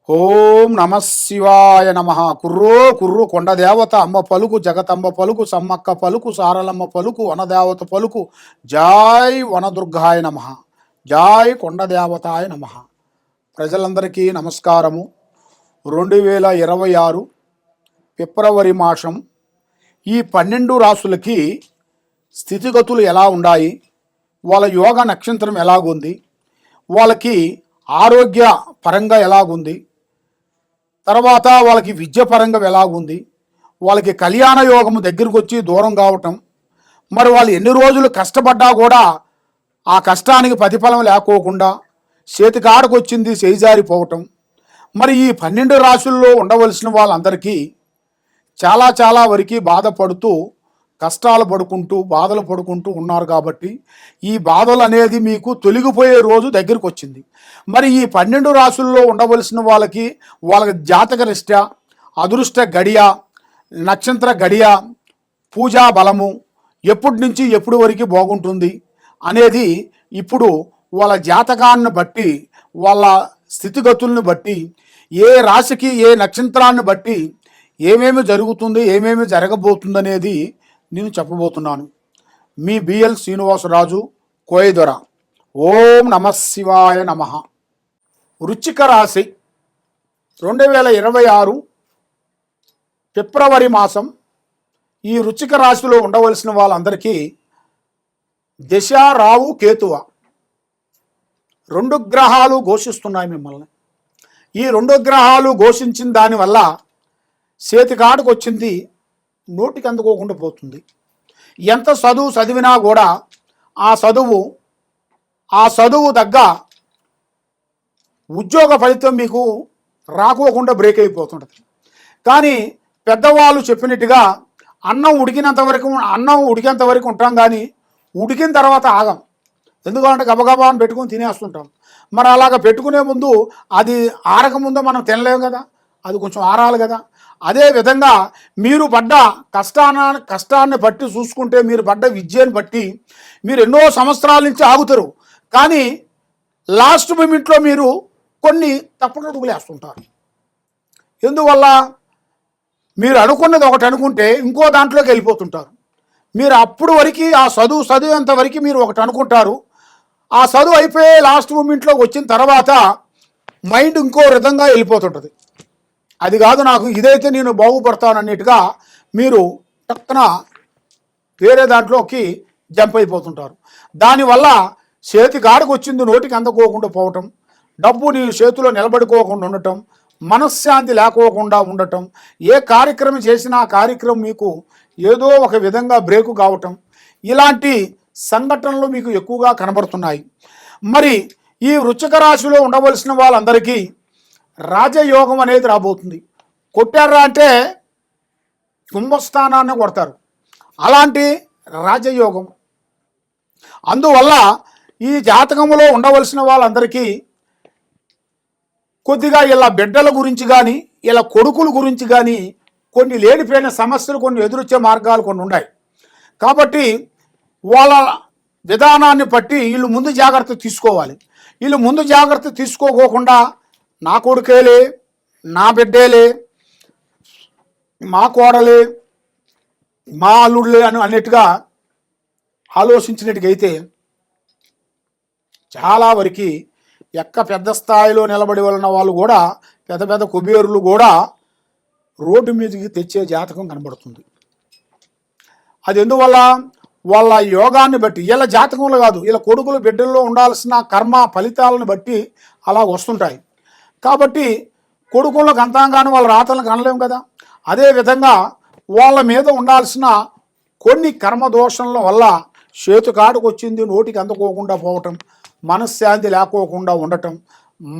ఓం నమ శివాయ నమ. కుర్రో కుర్రు కొండదేవత అమ్మ పలుకు, జగతమ్మ పలుకు, సమ్మక్క పలుకు, సారలమ్మ పలుకు, వనదేవత పలుకు. జాయ్ వనదుర్గాయ నమ, జాయ్ కొండదేవతాయ నమ. ప్రజలందరికీ నమస్కారము. 2026 ఫిబ్రవరి మాసం ఈ 12 రాసులకి స్థితిగతులు ఎలా ఉన్నాయి, వాళ్ళ యోగ నక్షత్రం ఎలాగుంది, వాళ్ళకి ఆరోగ్య పరంగా ఎలాగుంది, తర్వాత వాళ్ళకి విద్య పరంగా ఎలాగుంది, వాళ్ళకి కళ్యాణ యోగము దగ్గరకు వచ్చి దూరం కావటం, మరి వాళ్ళు ఎన్ని రోజులు కష్టపడ్డా కూడా ఆ కష్టానికి ప్రతిఫలం లేకోకుండా చేతికాడకు వచ్చింది చేజారిపోవటం. మరి ఈ 12 రాశుల్లో ఉండవలసిన వాళ్ళందరికీ చాలా వరకు బాధపడుతూ కష్టాలు పడుకుంటూ బాధలు పడుకుంటూ ఉన్నారు. కాబట్టి ఈ బాధలు అనేది మీకు తొలగిపోయే రోజు దగ్గరికి వచ్చింది. మరి ఈ 12 రాశుల్లో ఉండవలసిన వాళ్ళకి వాళ్ళ జాతక రీత్యా అదృష్ట గడియ, నక్షత్ర గడియ, పూజా బలము ఎప్పటి నుంచి ఎప్పటి వరకు బాగుంటుంది అనేది ఇప్పుడు వాళ్ళ జాతకాన్ని బట్టి, వాళ్ళ స్థితిగతులను బట్టి, ఏ రాశికి ఏ నక్షత్రాన్ని బట్టి ఏమేమి జరుగుతుంది, ఏమేమి జరగబోతుంది అనేది నేను చెప్పబోతున్నాను. మీ బిఎల్ శ్రీనివాసరాజు, కోయదొర. ఓం నమ శివాయ నమ. వృశ్చిక రాశి 2026 ఫిబ్రవరి మాసం ఈ వృశ్చిక రాశిలో ఉండవలసిన వాళ్ళందరికీ దశ రావు కేతువ 2 గ్రహాలు ఘోషిస్తున్నాయి మిమ్మల్ని. ఈ 2 గ్రహాలు ఘోషించిన దానివల్ల చేతికాడకు వచ్చింది నోటికి అందుకోకుండా పోతుంది. ఎంత చదువు చదివినా కూడా ఆ చదువు తగ్గ ఉద్యోగ ఫలితం మీకు రాకోకుండా బ్రేక్ అయిపోతుంటుంది. కానీ పెద్దవాళ్ళు చెప్పినట్టుగా అన్నం ఉడికేంత వరకు ఉంటాం, కానీ ఉడికిన తర్వాత ఆగం. ఎందుకంటే గబగబా అని పెట్టుకుని తినేస్తుంటాం. మరి అలాగ పెట్టుకునే ముందు అది ఆరకముందు మనం తినలేము కదా, అది కొంచెం ఆరాలి కదా. అదే విధంగా మీరు పడ్డ కష్టాన్ని బట్టి చూసుకుంటే, మీరు పడ్డ విద్యను బట్టి మీరు ఎన్నో సంవత్సరాల నుంచి ఆగుతారు. కానీ లాస్ట్ మూమెంట్లో మీరు కొన్ని తప్పుడుగులు వేస్తుంటారు. ఎందువల్ల? మీరు అనుకున్నది ఒకటి అనుకుంటే ఇంకో దాంట్లోకి వెళ్ళిపోతుంటారు. మీరు అప్పుడు వరకు ఆ చదివేంత వరకు మీరు ఒకటి అనుకుంటారు. ఆ చదువు అయిపోయి లాస్ట్ మూమెంట్లోకి వచ్చిన తర్వాత మైండ్ ఇంకో విధంగా వెళ్ళిపోతుంటుంది. అది కాదు, నాకు ఇదైతే నేను బాగుపడతాను అన్నట్టుగా మీరు టక్కున వేరే దాంట్లోకి జంప్ అయిపోతుంటారు. దానివల్ల చేతికాడకు వచ్చింది నోటికి అందుకోకుండా పోవటం, డబ్బు నీ చేతిలో నిలబడుకోకుండా ఉండటం, మనశ్శాంతి లేకోకుండా ఉండటం, ఏ కార్యక్రమం చేసినా ఆ కార్యక్రమం మీకు ఏదో ఒక విధంగా బ్రేకు కావటం, ఇలాంటి సంఘటనలు మీకు ఎక్కువగా కనబడుతున్నాయి. మరి ఈ వృశ్చిక రాశిలో ఉండవలసిన వాళ్ళందరికీ రాజయోగం అనేది రాబోతుంది. కొట్టారా అంటే కుంభస్థానాన్ని కొడతారు, అలాంటి రాజయోగం. అందువల్ల ఈ జాతకంలో ఉండవలసిన వాళ్ళందరికీ కొద్దిగా ఇలా బిడ్డల గురించి కానీ ఇలా కొడుకుల గురించి కానీ కొన్ని లేనిపోయిన సమస్యలు, కొన్ని ఎదురొచ్చే మార్గాలు కొన్ని ఉన్నాయి. కాబట్టి వాళ్ళ విధానాన్ని బట్టి వీళ్ళు ముందు జాగ్రత్త తీసుకోవాలి. వీళ్ళు ముందు జాగ్రత్త తీసుకోకుండా నా కొడుకేలే, నా బిడ్డేలే, మా కోడలే, మా అల్లుడులే అన్నట్టుగా ఆలోచించినట్టుగైతే చాలా వరకు పెద్ద స్థాయిలో నిలబడి ఉన్న వాళ్ళు కూడా, పెద్ద కుబేరులు కూడా రోడ్డు మీదకి తెచ్చే జాతకం కనబడుతుంది. అది ఎందువల్ల? వాళ్ళ యోగాన్ని బట్టి, ఇలా జాతకంలో కాదు, ఇలా కొడుకులు బిడ్డల్లో ఉండాల్సిన కర్మ ఫలితాలను బట్టి అలా వస్తుంటాయి. కాబట్టి కొడుకులకు అంతంగానే వాళ్ళ రాతలను కనలేము కదా. అదేవిధంగా వాళ్ళ మీద ఉండాల్సిన కొన్ని కర్మదోషంల వల్ల చేతికాడకు వచ్చింది నోటికి అందుకోకుండా పోవటం, మనశ్శాంతి లేకోకుండా ఉండటం,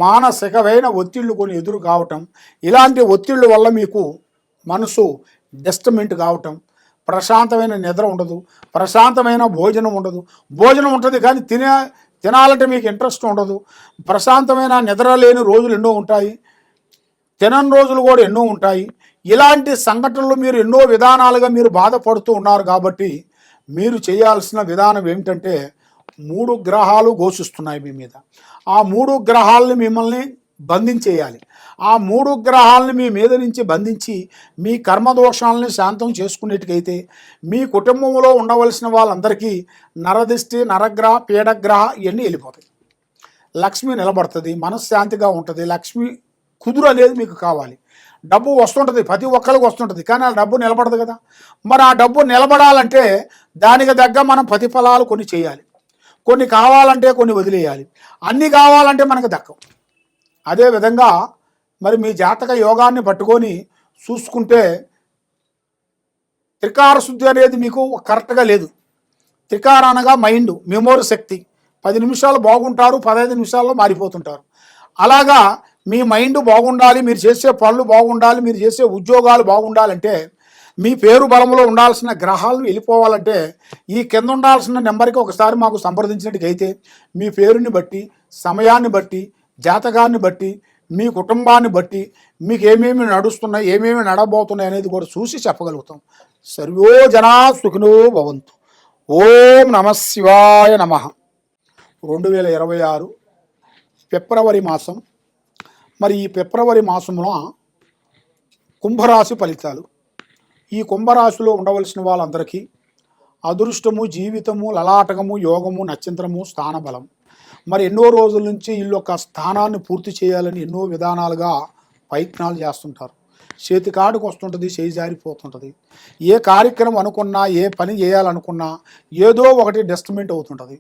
మానసికమైన ఒత్తిళ్లు కొన్ని ఎదురు కావటం, ఇలాంటి ఒత్తిళ్ళ వల్ల మీకు మనసు డిస్టర్బెంట్ కావటం, ప్రశాంతమైన నిద్ర ఉండదు, ప్రశాంతమైన భోజనం ఉండదు. భోజనం ఉంటుంది కానీ తినాలంటే మీకు ఇంట్రెస్ట్ ఉండదు. ప్రశాంతమైన నిద్ర లేని రోజులు ఎన్నో ఉంటాయి, తినని రోజులు కూడా ఎన్నో ఉంటాయి. ఇలాంటి సంఘటనలు మీరు ఎన్నో విధానాలుగా మీరు బాధపడుతూ ఉన్నారు. కాబట్టి మీరు చేయాల్సిన విధానం ఏమిటంటే, 3 గ్రహాలు ఘోషిస్తున్నాయి మీ మీద. ఆ 3 గ్రహాలని మిమ్మల్ని బంధించేయాలి. ఆ 3 గ్రహాలని మీ మీద నుంచి బంధించి మీ కర్మదోషాలని శాంతం చేసుకునేట్టుకైతే మీ కుటుంబంలో ఉండవలసిన వాళ్ళందరికీ నరదిష్టి, నరగ్రహ, పీడగ్రహ ఇవన్నీ వెళ్ళిపోతాయి. లక్ష్మి నిలబడుతుంది, మనశ్శాంతిగా ఉంటుంది. లక్ష్మి కుదురు అనేది మీకు కావాలి. డబ్బు వస్తుంటుంది, ప్రతి ఒక్కరికి వస్తుంటుంది, కానీ ఆ డబ్బు నిలబడదు కదా. మరి ఆ డబ్బు నిలబడాలంటే దానికి తగ్గ మనం ప్రతిఫలాలు కొన్ని చేయాలి. కొన్ని కావాలంటే కొన్ని వదిలేయాలి. అన్నీ కావాలంటే మనకు దక్కవు. అదేవిధంగా మరి మీ జాతక యోగాన్ని పట్టుకొని చూసుకుంటే త్రికార శుద్ధి అనేది మీకు కరెక్ట్గా లేదు. త్రికార అనగా మైండ్, మెమోరీ శక్తి. 10 నిమిషాలు బాగుంటారు, 15 నిమిషాల్లో మారిపోతుంటారు. అలాగా మీ మైండ్ బాగుండాలి, మీరు చేసే పనులు బాగుండాలి, మీరు చేసే ఉద్యోగాలు బాగుండాలంటే, మీ పేరు బలంలో ఉండాల్సిన గ్రహాలు వెళ్ళిపోవాలంటే ఈ కింద ఉండాల్సిన నెంబర్కి ఒకసారి మాకు సంప్రదించినట్టుకైతే మీ పేరుని బట్టి, సమయాన్ని బట్టి, జాతకాన్ని బట్టి, మీ కుటుంబాన్ని బట్టి మీకు ఏమేమి నడుస్తున్నాయి, ఏమేమి నడబోతున్నాయి అనేది కూడా చూసి చెప్పగలుగుతాం. సర్వో జనా సుఖినో భవంతు. ఓం నమ శివాయ నమః. 2026 ఫిబ్రవరి మాసం. మరి ఈ ఫిబ్రవరి మాసంలో కుంభరాశి ఫలితాలు. ఈ కుంభరాశిలో ఉండవలసిన వాళ్ళందరికీ అదృష్టము, జీవితము, లలాటకము, యోగము, నక్షత్రము, స్థానబలం. మరి ఎన్నో రోజుల నుంచి వీళ్ళు ఒక స్థానాన్ని పూర్తి చేయాలని ఎన్నో విధానాలుగా ప్రయత్నాలు చేస్తుంటారు. చేతికాడికి వస్తుంటుంది, చేయి జారిపోతుంటుంది. ఏ కార్యక్రమం అనుకున్నా, ఏ పని చేయాలనుకున్నా ఏదో ఒకటి డిస్టర్బెంట్ అవుతుంటుంది.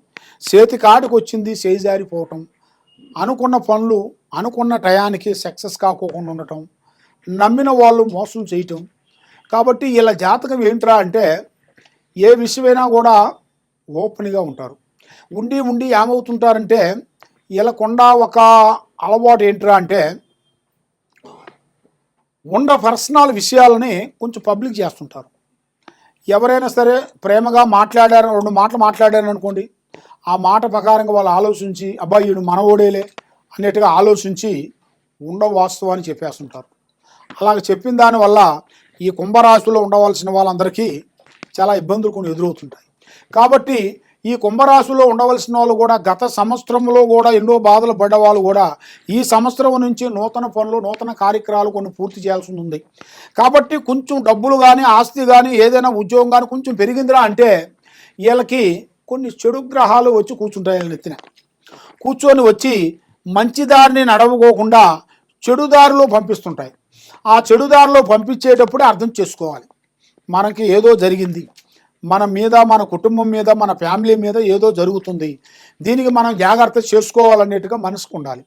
చేతికాడికి వచ్చింది, చేయి జారిపోవటం, అనుకున్న పనులు అనుకున్న టయానికి సక్సెస్ కాకోకుండా ఉండటం, నమ్మిన వాళ్ళు మోసం చేయటం. కాబట్టి వీళ్ళ జాతకం ఏంట్రా అంటే ఏ విషయమైనా కూడా ఓపెన్గా ఉంటారు. ఉండి ఉండి ఏమవుతుంటారంటే వీళ్ళకుండా ఒక అలవాటు ఏంట్రా అంటే ఉన్న పర్సనల్ విషయాలని కొంచెం పబ్లిక్ చేస్తుంటారు. ఎవరైనా సరే ప్రేమగా మాట్లాడారు, 2 మాటలు మాట్లాడారు అనుకోండి, ఆ మాట ప్రకారంగా వాళ్ళు ఆలోచించి అబ్బాయి వీడు మనవోడేలే అన్నట్టుగా ఆలోచించి వాస్తవాన్ని చెప్పేస్తుంటారు. అలాగ చెప్పిన దానివల్ల ఈ కుంభరాశిలో ఉండవలసిన వాళ్ళందరికీ చాలా ఇబ్బందులు కొన్ని ఎదురవుతుంటాయి. కాబట్టి ఈ కుంభరాశిలో ఉండవలసిన వాళ్ళు కూడా గత సంవత్సరంలో కూడా ఎన్నో బాధలు పడ్డ వాళ్ళు కూడా ఈ సంవత్సరం నుంచి నూతన పనులు, నూతన కార్యక్రమాలు కొన్ని పూర్తి చేయాల్సి ఉంది. కాబట్టి కొంచెం డబ్బులు కానీ, ఆస్తి కానీ, ఏదైనా ఉద్యోగం కానీ కొంచెం పెరిగిందిరా అంటే వీళ్ళకి కొన్ని చెడు గ్రహాలు వచ్చి కూర్చుంటాయి. వీళ్ళ నెత్తిన కూర్చొని వచ్చి మంచి దారిని నడవకోకుండా చెడు దారిలో పంపిస్తుంటాయి. ఆ చెడు దారిలో పంపించేటప్పుడే అర్థం చేసుకోవాలి, మనకి ఏదో జరిగింది, మన మీద, మన కుటుంబం మీద, మన ఫ్యామిలీ మీద ఏదో జరుగుతుంది, దీనికి మనం జాగ్రత్త చేసుకోవాలనేట్టుగా మనసుకు ఉండాలి.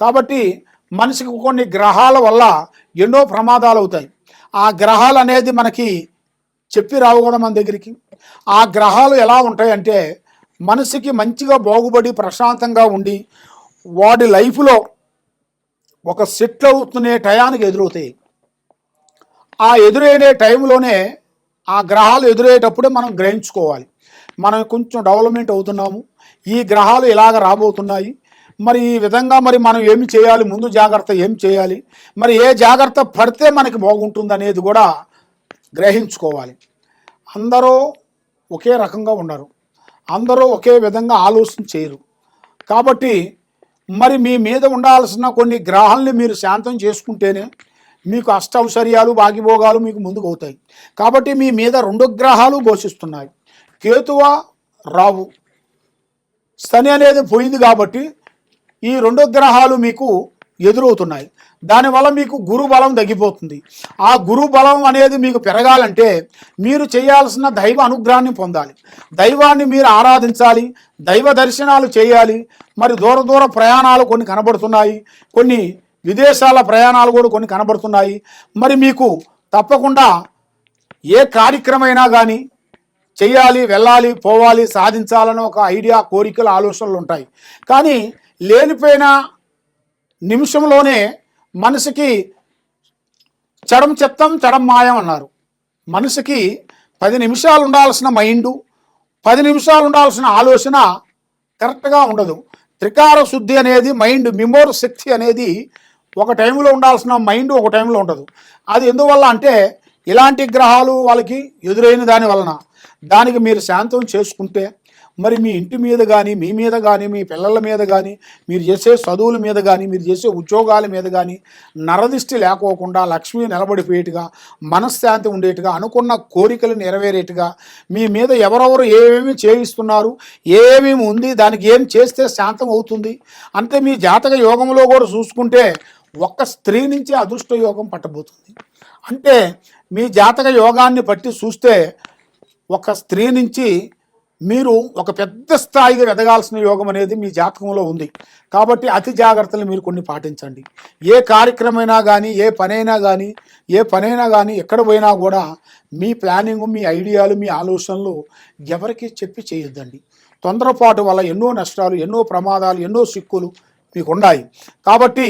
కాబట్టి మనిషికి కొన్ని గ్రహాల వల్ల ఎన్నో ప్రమాదాలు అవుతాయి. ఆ గ్రహాలు అనేది మనకి చెప్పి రావు కదా మన దగ్గరికి. ఆ గ్రహాలు ఎలా ఉంటాయంటే మనిషికి మంచిగా బాగుపడి ప్రశాంతంగా ఉండి వాడి లైఫ్లో ఒక సెటిల్ అవుతునే టయానికి ఎదురవుతాయి. ఆ ఎదురైన టైంలోనే ఆ గ్రహాలు ఎదురయ్యేటప్పుడే మనం గ్రహించుకోవాలి, మనం కొంచెం డెవలప్మెంట్ అవుతున్నాము, ఈ గ్రహాలు ఇలాగ రాబోతున్నాయి, మరి ఈ విధంగా మరి మనం ఏమి చేయాలి, ముందు జాగ్రత్త ఏం చేయాలి, మరి ఏ జాగ్రత్త పడితే మనకి బాగుంటుంది అనేది కూడా గ్రహించుకోవాలి. అందరూ ఒకే రకంగా ఉండరు, అందరూ ఒకే విధంగా ఆలోచన చేయరు. కాబట్టి మరి మీ మీద ఉండాల్సిన కొన్ని గ్రహాలని మీరు శాంతం చేసుకుంటేనే మీకు అష్టౌశ్వర్యాలు, భాగ్యభోగాలు మీకు ముందుకు అవుతాయి. కాబట్టి మీ మీద 2 గ్రహాలు ఘోషిస్తున్నాయి. కేతువ, రావు, శని అనేది పోయింది కాబట్టి ఈ 2 గ్రహాలు మీకు ఎదురవుతున్నాయి. దానివల్ల మీకు గురు బలం తగ్గిపోతుంది. ఆ గురు బలం అనేది మీకు పెరగాలంటే మీరు చేయాల్సిన దైవ అనుగ్రహాన్ని పొందాలి, దైవాన్ని మీరు ఆరాధించాలి, దైవ దర్శనాలు చేయాలి. మరి దూర ప్రయాణాలు కొన్ని కనబడుతున్నాయి, కొన్ని విదేశాల ప్రయాణాలు కూడా కొన్ని కనబడుతున్నాయి. మరి మీకు తప్పకుండా ఏ కార్యక్రమైనా కానీ చేయాలి, వెళ్ళాలి, పోవాలి, సాధించాలని ఒక ఐడియా, కోరికలు, ఆలోచనలు ఉంటాయి. కానీ లేనిపోయిన నిమిషంలోనే మనసుకి చడం చిత్తం చడం మాయం అన్నారు. మనసుకి 10 నిమిషాలు ఉండాల్సిన మైండు, 10 నిమిషాలు ఉండాల్సిన ఆలోచన కరెక్ట్గా ఉండదు. త్రికార శుద్ధి అనేది మైండ్, మెమోరీ శక్తి అనేది ఒక టైంలో ఉండాల్సిన మైండ్ ఒక టైంలో ఉండదు. అది ఎందువల్ల అంటే ఇలాంటి గ్రహాలు వాళ్ళకి ఎదురైన దాని వలన. దానికి మీరు శాంతం చేసుకుంటే మరి మీ ఇంటి మీద కానీ, మీ మీద కానీ, మీ పిల్లల మీద కానీ, మీరు చేసే చదువుల మీద కానీ, మీరు చేసే ఉద్యోగాల మీద కానీ నరదిష్టి లేకోకుండా లక్ష్మి నిలబడిపోయేట్టుగా, మనశ్శాంతి ఉండేట్టుగా, అనుకున్న కోరికలు నెరవేరేట్టుగా, మీ మీద ఎవరెవరు ఏమేమి చేయిస్తున్నారు, ఏమేమి ఉంది, దానికి ఏం చేస్తే శాంతం అవుతుంది అంటే మీ జాతక యోగంలో కూడా చూసుకుంటే ఒక్క స్త్రీ నుంచి అదృష్ట యోగం పట్టబోతుంది. అంటే మీ జాతక యోగాన్ని బట్టి చూస్తే ఒక స్త్రీ నుంచి మీరు ఒక పెద్ద స్థాయిగా ఎదగాల్సిన యోగం అనేది మీ జాతకంలో ఉంది. కాబట్టి అతి జాగ్రత్తలు మీరు కొన్ని పాటించండి. ఏ కార్యక్రమైనా కానీ, ఏ పనైనా కానీ ఎక్కడ పోయినా కూడా మీ ప్లానింగ్, మీ ఐడియాలు, మీ ఆలోచనలు ఎవరికి చెప్పి చేయొద్దండి. తొందరపాటు వల్ల ఎన్నో నష్టాలు, ఎన్నో ప్రమాదాలు, ఎన్నో సిక్కులు మీకు ఉన్నాయి. కాబట్టి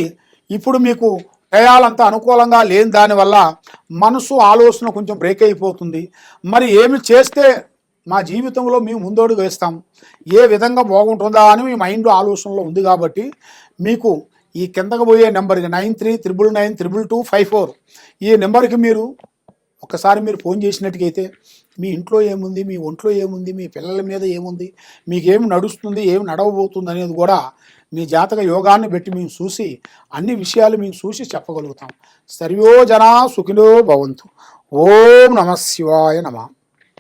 ఇప్పుడు మీకు టయాలంతా అనుకూలంగా లేని దానివల్ల మనసు ఆలోచన కొంచెం బ్రేక్ అయిపోతుంది. మరి ఏమి చేస్తే మా జీవితంలో మేము ముందడుగు వేస్తాం, ఏ విధంగా బాగుంటుందా అని మీ మైండ్ ఆలోచనలో ఉంది. కాబట్టి మీకు ఈ కిందకు పోయే నెంబర్కి 9399922254 ఈ నెంబర్కి మీరు ఒకసారి మీరు ఫోన్ చేసినట్టుకైతే మీ ఇంట్లో ఏముంది, మీ ఒంట్లో ఏముంది, మీ పిల్లల మీద ఏముంది, మీకేమి నడుస్తుంది, ఏమి నడవబోతుంది అనేది కూడా మీ జాతక యోగాన్ని బట్టి మేము చూసి అన్ని విషయాలు మేము చూసి చెప్పగలుగుతాం. సర్వో జనా సుఖినో భవంతు. ఓం నమః శివాయ నమః.